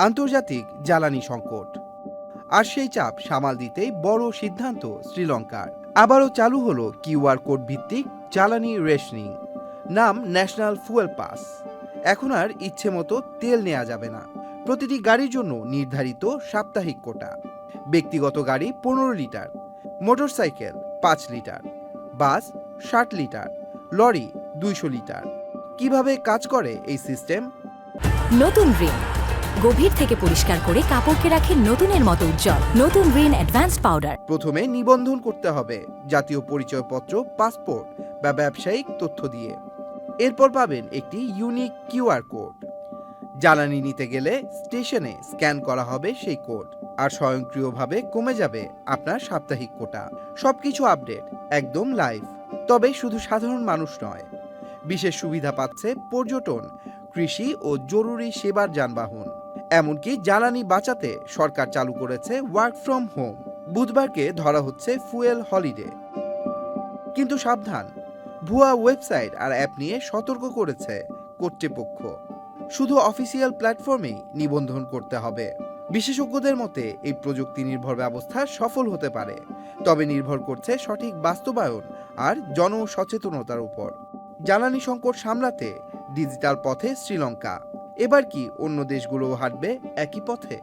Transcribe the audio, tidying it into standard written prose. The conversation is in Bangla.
আন্তর্জাতিক জ্বালানি সংকট আর সেই চাপ সামাল দিতেই বড় সিদ্ধান্ত শ্রীলঙ্কার। আবারও চালু হলো কিউআর কোড ভিত্তিক জ্বালানি রেশনিং, নাম ন্যাশনাল ফুয়েল পাস। এখন আর ইচ্ছে মতো তেল নেওয়া যাবে না। প্রতিটি গাড়ির জন্য নির্ধারিত সাপ্তাহিক কোটা। ব্যক্তিগত গাড়ি 15 লিটার, মোটরসাইকেল 5 লিটার, বাস 60 লিটার, লরি 200 লিটার। কিভাবে কাজ করে এই সিস্টেম? নতুন রিন গভীর থেকে পরিষ্কার করে কাপড়কে রাখে নতুনের মতো উজ্জ্বল। নতুন রিন অ্যাডভান্সড পাউডার। প্রথমে নিবন্ধন করতে হবে জাতীয় পরিচয়পত্র, পাসপোর্ট বা ব্যবসায়িক তথ্য দিয়ে। এরপর পাবেন একটি ইউনিক কিউআর কোড। জ্বালানি নিতে গেলে স্টেশনে স্ক্যান করা হবে সেই কোড, আর স্বয়ংক্রিয়ভাবে কমে যাবে আপনার সাপ্তাহিক কোটা। সবকিছু আপডেট, একদম লাইভ। তবে শুধু সাধারণ মানুষ নয়, বিশেষ সুবিধা পাচ্ছে পর্যটন, কৃষি ও জরুরি সেবার যানবাহন। এমনকি জ্বালানি বাঁচাতে সরকার চালু করেছে ওয়ার্ক ফ্রম হোম। বুধবারকে ধরা হচ্ছে ফুয়েল হলিডে। কিন্তু সাবধান, ভুয়া ওয়েবসাইট আর অ্যাপ নিয়ে সতর্ক করেছে কর্তৃপক্ষ। শুধু অফিসিয়াল প্ল্যাটফর্মেই নিবন্ধন করতে হবে। বিশেষজ্ঞদের মতে এই প্রযুক্তি নির্ভর ব্যবস্থা সফল হতে পারে, তবে নির্ভর করছে সঠিক বাস্তবায়ন আর জনসচেতনতার উপর। জ্বালানি সংকট সামলাতে ডিজিটাল পথে শ্রীলঙ্কা। এবার কি অন্য দেশগুলোও হাঁটবে একই পথে?